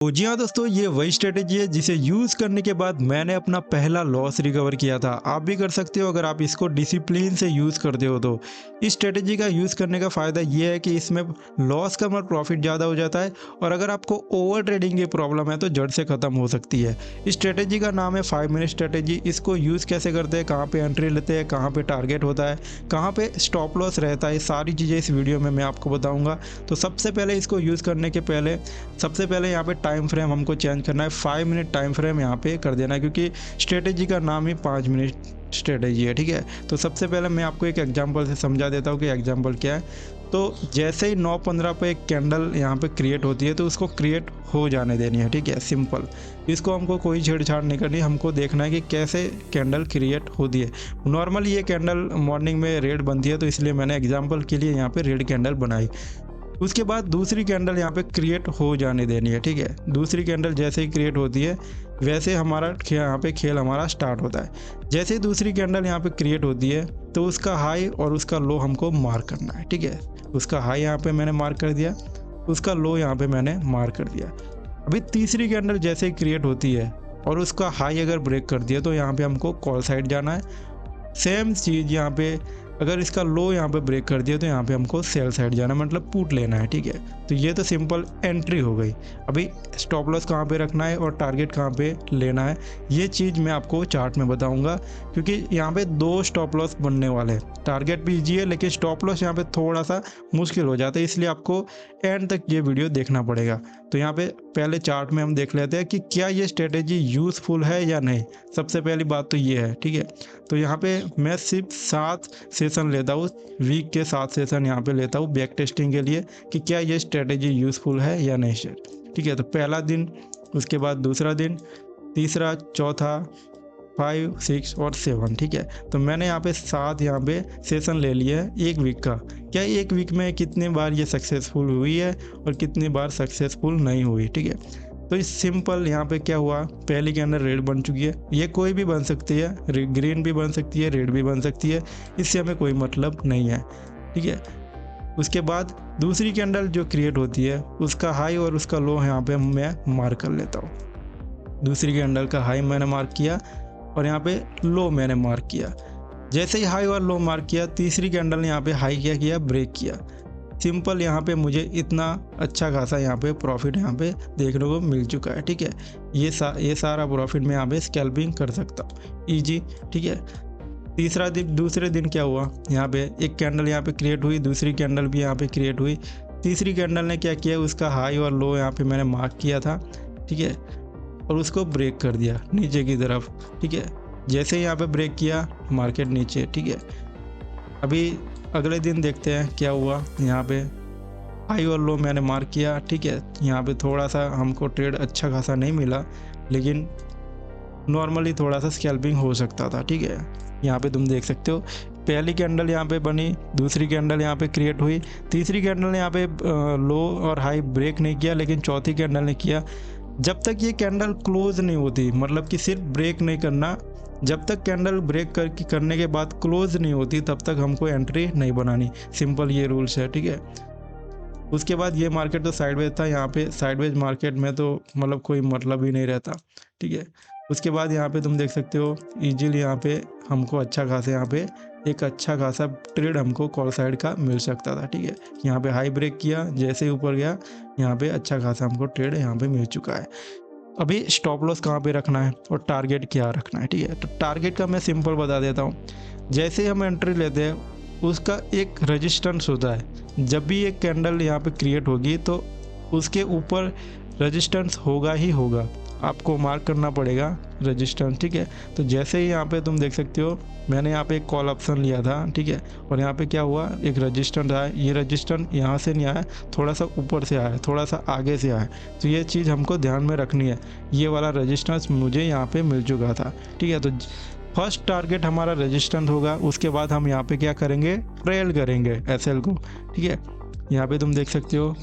तो जी हाँ दोस्तों, ये वही स्ट्रेटेजी है जिसे यूज़ करने के बाद मैंने अपना पहला लॉस रिकवर किया था। आप भी कर सकते हो अगर आप इसको डिसिप्लिन से यूज़ करते हो तो। इस स्ट्रेटेजी का यूज़ करने का फ़ायदा ये है कि इसमें लॉस कम और प्रॉफिट ज़्यादा हो जाता है, और अगर आपको ओवर ट्रेडिंग की प्रॉब्लम है तो जड़ से ख़त्म हो सकती है। इस स्ट्रेटेजी का नाम है 5 मिनट स्ट्रेटेजी। इसको यूज़ कैसे करते हैं, कहाँ पे एंट्री लेते हैं, कहाँ पे टारगेट होता है, कहाँ पे स्टॉप लॉस रहता है, सारी चीज़ें इस वीडियो में मैं आपको बताऊँगा। तो सबसे पहले इसको यूज़ करने के पहले सबसे पहले यहाँ पे टाइम फ्रेम हमको चेंज करना है। 5 मिनट टाइम फ्रेम यहाँ पे कर देना है, क्योंकि स्ट्रेटेजी का नाम ही 5 मिनट स्ट्रेटेजी है। ठीक है, तो सबसे पहले मैं आपको एक एग्जांपल से समझा देता हूँ कि एग्जांपल क्या है। तो जैसे ही 9:15 पे एक कैंडल यहाँ पे क्रिएट होती है तो उसको क्रिएट हो जाने देनी है। ठीक है, सिंपल। इसको हमको कोई छेड़छाड़ नहीं करनी, हमको देखना है कि कैसे कैंडल क्रिएट होती है। नॉर्मली ये कैंडल मॉर्निंग में रेड बनती है, तो इसलिए मैंने एग्जाम्पल के लिए यहाँ पे रेड कैंडल बनाई। उसके बाद दूसरी कैंडल यहाँ पे क्रिएट हो जाने देनी है। ठीक है, दूसरी कैंडल जैसे ही क्रिएट होती है वैसे हमारा यहाँ पे खेल हमारा स्टार्ट होता है। जैसे ही दूसरी कैंडल यहाँ पे क्रिएट होती है तो उसका हाई और उसका लो हमको मार्क करना है। ठीक है, उसका हाई यहाँ पे मैंने मार्क कर दिया, उसका लो यहाँ पे मैंने मार्क कर दिया। अभी तीसरी कैंडल जैसे ही क्रिएट होती है और उसका हाई अगर ब्रेक कर दिया तो यहाँ पे हमको कॉल साइड जाना है। सेम चीज़ यहाँ पे अगर इसका लो यहाँ पे ब्रेक कर दिया तो यहाँ पे हमको सेल साइड जाना, मतलब पुट लेना है। ठीक है, तो ये तो सिंपल एंट्री हो गई। अभी स्टॉप लॉस कहाँ पे रखना है और टारगेट कहाँ पे लेना है, ये चीज़ मैं आपको चार्ट में बताऊंगा, क्योंकि यहाँ पे 2 स्टॉप लॉस बनने वाले हैं। टारगेट भी ईजी है लेकिन स्टॉप लॉस यहाँ पे थोड़ा सा मुश्किल हो जाता है, इसलिए आपको एंड तक ये वीडियो देखना पड़ेगा। तो यहाँ पे पहले चार्ट में हम देख लेते हैं कि क्या ये स्ट्रेटेजी यूज़फुल है या नहीं। सबसे पहली बात तो ये है। ठीक है, तो यहाँ पे मैं सिर्फ 7 सेशन लेता हूँ, वीक के 7 सेशन यहाँ पे लेता हूँ बैक टेस्टिंग के लिए कि क्या ये स्ट्रेटेजी यूज़फुल है या नहीं। ठीक है, तो पहला दिन, उसके बाद दूसरा दिन, तीसरा, चौथा, 5, 6 और 7। ठीक है, तो मैंने यहाँ पे 7 यहाँ पे सेशन ले लिया है एक वीक का। क्या एक वीक में कितनी बार ये सक्सेसफुल हुई है और कितनी बार सक्सेसफुल नहीं हुई। ठीक है, तो इस सिंपल यहाँ पे क्या हुआ, पहली के अंदर रेड बन चुकी है। ये कोई भी बन सकती है, ग्रीन भी बन सकती है, रेड भी बन सकती है, इससे हमें कोई मतलब नहीं है। ठीक है, उसके बाद दूसरी कैंडल जो क्रिएट होती है उसका हाई और उसका लो यहाँ पे मैं मार्क कर लेता हूँ। दूसरी कैंडल का हाई मैंने मार्क किया और यहाँ पे लो मैंने मार्क किया। जैसे ही हाई और लो मार्क किया, तीसरी कैंडल ने यहाँ पे हाई क्या किया, ब्रेक किया। सिंपल यहाँ पे मुझे इतना अच्छा खासा यहाँ पे प्रॉफिट यहाँ पे देखने को मिल चुका है। ठीक है, ये सारा प्रॉफिट मैं यहाँ पे स्कैल्पिंग कर सकता हूँ ईजी। ठीक है, तीसरा दिन, दूसरे दिन क्या हुआ, यहाँ पे एक कैंडल यहाँ पे क्रिएट हुई, दूसरी कैंडल भी यहाँ पे क्रिएट हुई। तीसरी कैंडल ने क्या किया, उसका हाई और लो यहाँ पे मैंने मार्क किया था। ठीक है, और उसको ब्रेक कर दिया नीचे की तरफ। ठीक है, जैसे ही यहाँ पे ब्रेक किया मार्केट नीचे। ठीक है, अभी अगले दिन देखते हैं क्या हुआ। यहाँ पे हाई और लो मैंने मार्क किया। ठीक है, यहाँ पे थोड़ा सा हमको ट्रेड अच्छा खासा नहीं मिला, लेकिन नॉर्मली थोड़ा सा स्कैल्पिंग हो सकता था। ठीक है, यहाँ पे तुम देख सकते हो पहली कैंडल यहाँ पे बनी, दूसरी कैंडल यहाँ पे क्रिएट हुई, तीसरी कैंडल ने यहाँ पे लो और हाई ब्रेक नहीं किया, लेकिन चौथी कैंडल ने किया। जब तक ये कैंडल क्लोज नहीं होती, मतलब कि सिर्फ ब्रेक नहीं करना, जब तक कैंडल ब्रेक करने के बाद क्लोज नहीं होती तब तक हमको एंट्री नहीं बनानी। सिंपल ये रूल्स है। ठीक है, उसके बाद ये मार्केट तो साइडवेज था, यहाँ पे साइडवेज मार्केट में तो मतलब कोई मतलब ही नहीं रहता। ठीक है, उसके बाद यहाँ पे तुम देख सकते हो इजीली यहाँ पे हमको अच्छा खासा यहाँ पे एक अच्छा खासा ट्रेड हमको कॉल साइड का मिल सकता था। ठीक है, यहाँ पे हाई ब्रेक किया, जैसे ही ऊपर गया यहाँ पे अच्छा खासा हमको ट्रेड यहाँ पे मिल चुका है। अभी स्टॉप लॉस कहाँ पे रखना है और टारगेट क्या रखना है। ठीक है, तो टारगेट का मैं सिंपल बता देता हूँ। जैसे ही हम एंट्री लेते हैं उसका एक रेजिस्टेंस होता है। जब भी एक कैंडल यहाँ पे क्रिएट होगी तो उसके ऊपर रेजिस्टेंस होगा ही होगा, आपको मार्क करना पड़ेगा रेजिस्टेंस। ठीक है, तो जैसे ही यहाँ पे तुम देख सकते हो मैंने यहाँ पे एक कॉल ऑप्शन लिया था। ठीक है, और यहाँ पे क्या हुआ, एक रेजिस्टेंस आया। ये रेजिस्टेंस यहाँ से नहीं आया, थोड़ा सा ऊपर से आया, थोड़ा सा आगे से आया। तो ये चीज़ हमको ध्यान में रखनी है। ये वाला रेजिस्टेंस मुझे यहाँ पे मिल चुका था। ठीक है, तो फर्स्ट टारगेट हमारा रेजिस्टेंस होगा, उसके बाद हम यहाँ पे क्या करेंगे, ट्रेल करेंगे एसएल को। ठीक है, यहाँ पे तुम देख सकते हो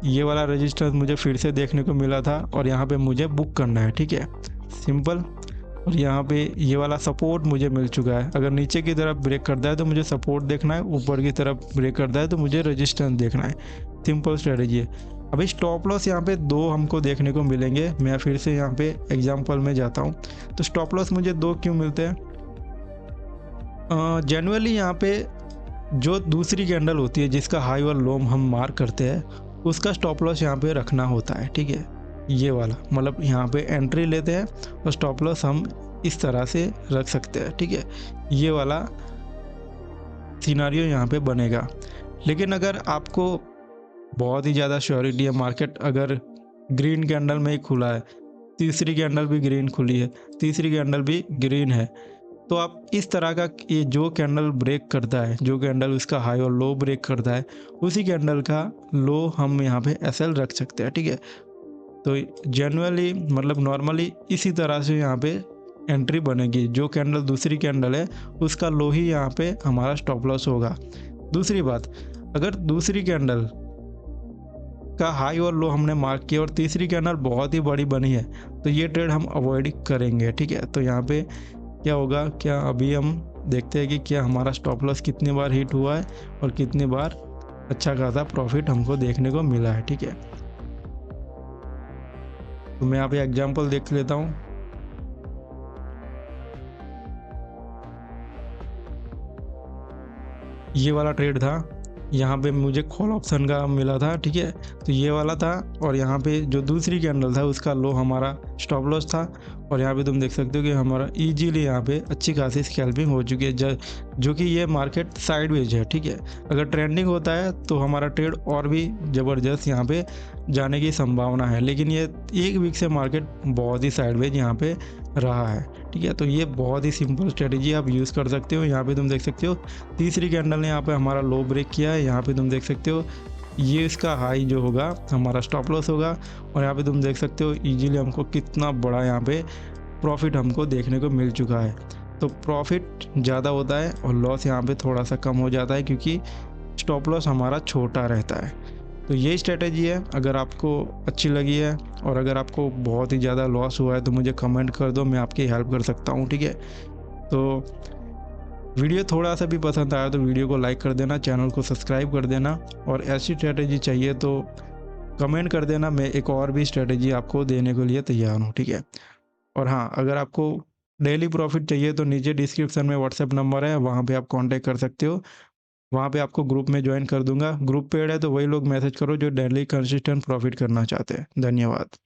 ये वाला रेजिस्टेंस मुझे फिर से देखने को मिला था और यहाँ पे मुझे बुक करना है। ठीक है, सिंपल। और यहाँ पे ये वाला सपोर्ट मुझे मिल चुका है। अगर नीचे की तरफ ब्रेक करता है तो मुझे सपोर्ट देखना है, ऊपर की तरफ ब्रेक करता है तो मुझे रेजिस्टेंस देखना है। सिंपल स्ट्रेटजी है। अभी स्टॉप लॉस यहाँ पे 2 हमको देखने को मिलेंगे। मैं फिर से यहाँ पे एग्जांपल में जाता हूँ। तो स्टॉप लॉस मुझे 2 क्यों मिलते हैं? जनरली यहाँ पे जो दूसरी कैंडल होती है जिसका हाई और लो हम मार्क करते हैं, उसका स्टॉप लॉस यहाँ पे रखना होता है, ठीक है। ये वाला मतलब यहाँ पे एंट्री लेते हैं और स्टॉप लॉस हम इस तरह से रख सकते हैं, ठीक है। ये वाला सिनारियो यहाँ पे बनेगा। लेकिन अगर आपको बहुत ही ज़्यादा श्योरिटी है, मार्केट अगर ग्रीन कैंडल में ही खुला है, तीसरी कैंडल भी ग्रीन खुली है, तीसरी कैंडल भी ग्रीन है, तो आप इस तरह का ये जो कैंडल ब्रेक करता है, जो कैंडल उसका हाई और लो ब्रेक करता है, उसी कैंडल का लो हम यहाँ पे एसएल रख सकते हैं, ठीक है। तो जनरली मतलब नॉर्मली इसी तरह से यहाँ पे एंट्री बनेगी। जो कैंडल दूसरी कैंडल है उसका लो ही यहाँ पे हमारा स्टॉप लॉस होगा। दूसरी बात, अगर दूसरी कैंडल का हाई और लो हमने मार्क किया और तीसरी कैंडल बहुत ही बड़ी बनी है, तो ये ट्रेड हम अवॉइड करेंगे, ठीक है। तो यहाँ पे क्या होगा, क्या अभी हम देखते हैं कि क्या हमारा स्टॉप लॉस कितनी बार हिट हुआ है और कितनी बार अच्छा खासा प्रॉफिट हमको देखने को मिला है, ठीक है। तो मैं यहाँ पे एग्जांपल देख लेता हूँ। ये वाला ट्रेड था, यहाँ पे मुझे कॉल ऑप्शन का मिला था, ठीक है। तो ये वाला था और यहाँ पे जो दूसरी कैंडल था उसका लो हमारा स्टॉप लॉस था। और यहाँ पे तुम देख सकते हो कि हमारा इजीली यहाँ पे अच्छी खासी स्कैल्पिंग हो चुकी है, जो कि ये मार्केट साइडवेज है, ठीक है। अगर ट्रेंडिंग होता है तो हमारा ट्रेड और भी ज़बरदस्त यहाँ पे जाने की संभावना है, लेकिन ये 1 वीक से मार्केट बहुत ही साइडवेज यहाँ पे रहा है, ठीक है। तो ये बहुत ही सिंपल स्ट्रेटेजी आप यूज़ कर सकते हो। यहाँ पे तुम देख सकते हो तीसरी कैंडल ने यहाँ पे हमारा लो ब्रेक किया है। यहाँ पे तुम देख सकते हो ये इसका हाई जो होगा हमारा स्टॉप लॉस होगा। और यहाँ पे तुम देख सकते हो इजीली हमको कितना बड़ा यहाँ पे प्रॉफिट हमको देखने को मिल चुका है। तो प्रॉफिट ज़्यादा होता है और लॉस यहाँ पे थोड़ा सा कम हो जाता है, क्योंकि स्टॉप लॉस हमारा छोटा रहता है। तो ये स्ट्रेटेजी है। अगर आपको अच्छी लगी है और अगर आपको बहुत ही ज़्यादा लॉस हुआ है तो मुझे कमेंट कर दो, मैं आपकी हेल्प कर सकता हूँ, ठीक है। तो वीडियो थोड़ा सा भी पसंद आया तो वीडियो को लाइक कर देना, चैनल को सब्सक्राइब कर देना, और ऐसी स्ट्रेटेजी चाहिए तो कमेंट कर देना, मैं एक और भी स्ट्रेटेजी आपको देने के लिए तैयार हूँ, ठीक है। और हाँ, अगर आपको डेली प्रॉफिट चाहिए तो नीचे डिस्क्रिप्शन में व्हाट्सएप नंबर है, वहाँ पे आप कांटेक्ट कर सकते हो। वहाँ पे आपको ग्रुप में ज्वाइन कर दूंगा। ग्रुप पेड है तो वही लोग मैसेज करो जो डेली कंसिस्टेंट प्रॉफिट करना चाहते हैं। धन्यवाद।